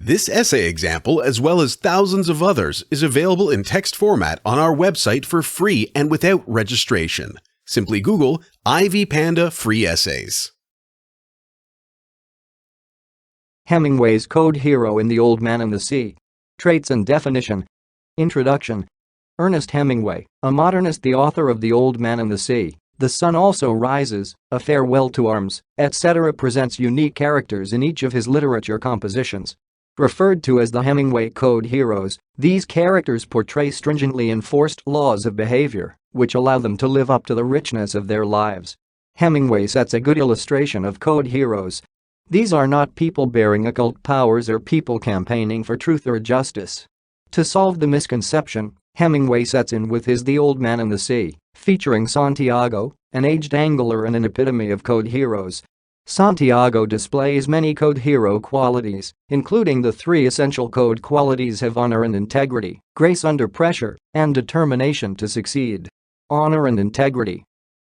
This essay example, as well as thousands of others, is available in text format on our website for free and without registration. Simply Google Ivy Panda Free Essays. Hemingway's Code Hero in The Old Man and the Sea. Traits and definition. Introduction. Ernest Hemingway, a modernist, the author of The Old Man and the Sea, The Sun Also Rises, A Farewell to Arms, etc., presents unique characters in each of his literature compositions. Referred to as the Hemingway Code Heroes, these characters portray stringently enforced laws of behavior, which allow them to live up to the richness of their lives. Hemingway sets a good illustration of code heroes. These are not people bearing occult powers or people campaigning for truth or justice. To solve the misconception, Hemingway sets in with his The Old Man and the Sea, featuring Santiago, an aged angler and an epitome of code heroes. Santiago displays many code hero qualities, including the three essential code qualities of honor and integrity, grace under pressure, and determination to succeed. Honor and integrity.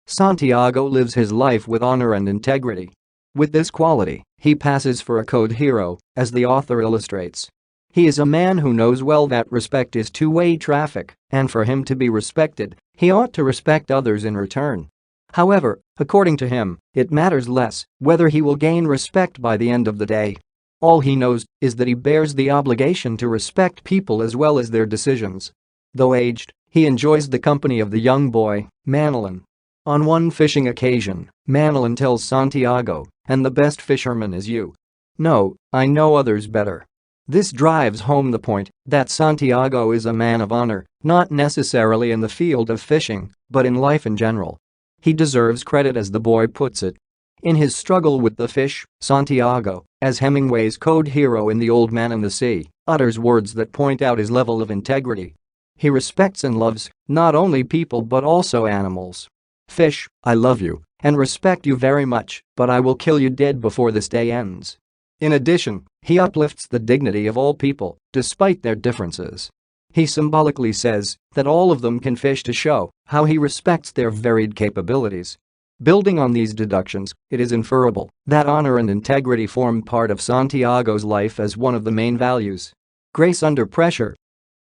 Santiago lives his life with honor and integrity. With this quality, he passes for a code hero, as the author illustrates. He is a man who knows well that respect is two-way traffic, and for him to be respected, he ought to respect others in return. However, according to him, it matters less whether he will gain respect by the end of the day. All he knows is that he bears the obligation to respect people as well as their decisions. Though aged, he enjoys the company of the young boy, Manolin. On one fishing occasion, Manolin tells Santiago, "And the best fisherman is you. No, I know others better." This drives home the point that Santiago is a man of honor, not necessarily in the field of fishing, but in life in general. He deserves credit, as the boy puts it. In his struggle with the fish, Santiago, as Hemingway's code hero in The Old Man and the Sea, utters words that point out his level of integrity. He respects and loves not only people but also animals. "Fish, I love you and respect you very much, but I will kill you dead before this day ends." In addition, he uplifts the dignity of all people, despite their differences. He symbolically says that all of them can fish to show how he respects their varied capabilities. Building on these deductions, it is inferable that honor and integrity form part of Santiago's life as one of the main values. Grace under pressure.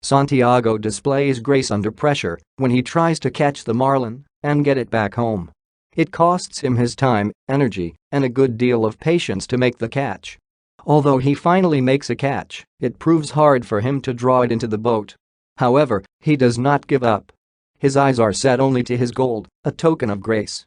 Santiago displays grace under pressure when he tries to catch the marlin and get it back home. It costs him his time, energy, and a good deal of patience to make the catch. Although he finally makes a catch, it proves hard for him to draw it into the boat. However, he does not give up. His eyes are set only to his gold, a token of grace.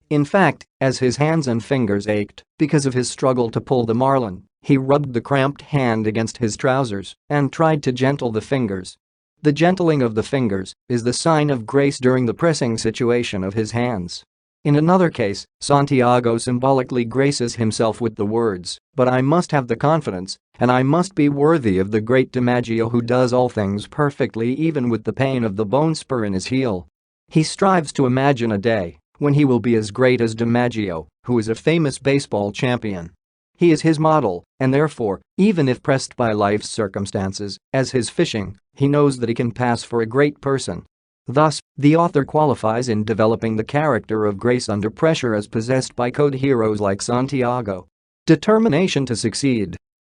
In fact, as his hands and fingers ached because of his struggle to pull the marlin, he rubbed the cramped hand against his trousers and tried to gentle the fingers. The gentling of the fingers is the sign of grace during the pressing situation of his hands. In another case, Santiago symbolically graces himself with the words, "But I must have the confidence, and I must be worthy of the great DiMaggio who does all things perfectly even with the pain of the bone spur in his heel." He strives to imagine a day when he will be as great as DiMaggio, who is a famous baseball champion. He is his model, and therefore, even if pressed by life's circumstances, as his fishing, he knows that he can pass for a great person. Thus, the author qualifies in developing the character of grace under pressure as possessed by code heroes like Santiago. Determination to succeed.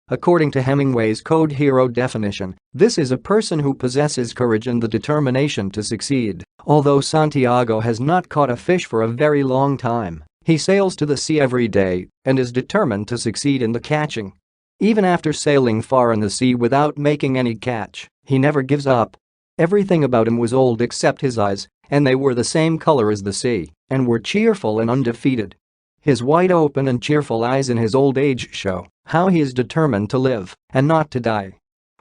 According to Hemingway's code hero definition, this is a person who possesses courage and the determination to succeed. Although Santiago has not caught a fish for a very long time, he sails to the sea every day and is determined to succeed in the catching. Even after sailing far in the sea without making any catch, he never gives up. Everything about him was old except his eyes, and they were the same color as the sea, and were cheerful and undefeated. His wide open and cheerful eyes in his old age show how he is determined to live and not to die.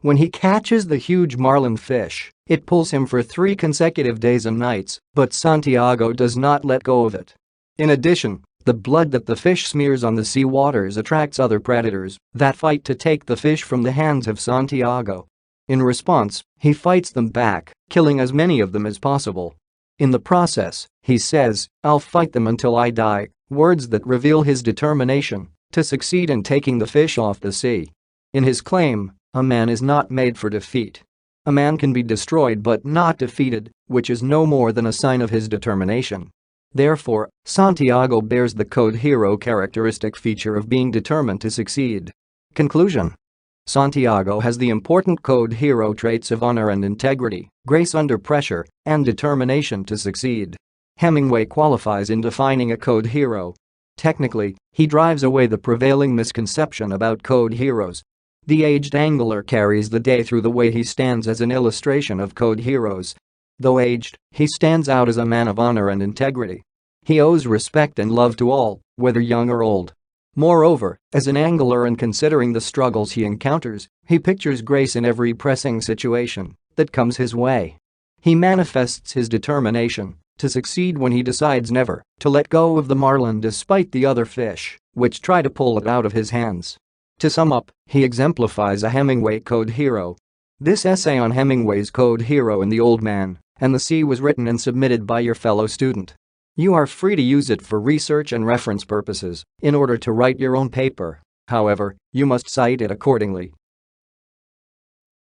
When he catches the huge marlin fish, it pulls him for 3 consecutive days and nights, but Santiago does not let go of it. In addition, the blood that the fish smears on the sea waters attracts other predators that fight to take the fish from the hands of Santiago. In response, he fights them back, killing as many of them as possible. In the process, he says, "I'll fight them until I die," words that reveal his determination to succeed in taking the fish off the sea. In his claim, a man is not made for defeat. A man can be destroyed but not defeated, which is no more than a sign of his determination. Therefore, Santiago bears the code hero characteristic feature of being determined to succeed. Conclusion. Santiago has the important code hero traits of honor and integrity, grace under pressure, and determination to succeed. Hemingway qualifies in defining a code hero. Technically, he drives away the prevailing misconception about code heroes. The aged angler carries the day through the way he stands as an illustration of code heroes. Though aged, he stands out as a man of honor and integrity. He owes respect and love to all, whether young or old. Moreover, as an angler and considering the struggles he encounters, he pictures grace in every pressing situation that comes his way. He manifests his determination to succeed when he decides never to let go of the marlin despite the other fish which try to pull it out of his hands. To sum up, he exemplifies a Hemingway code hero. This essay on Hemingway's code hero in The Old Man and the Sea was written and submitted by your fellow student. You are free to use it for research and reference purposes in order to write your own paper. However, you must cite it accordingly.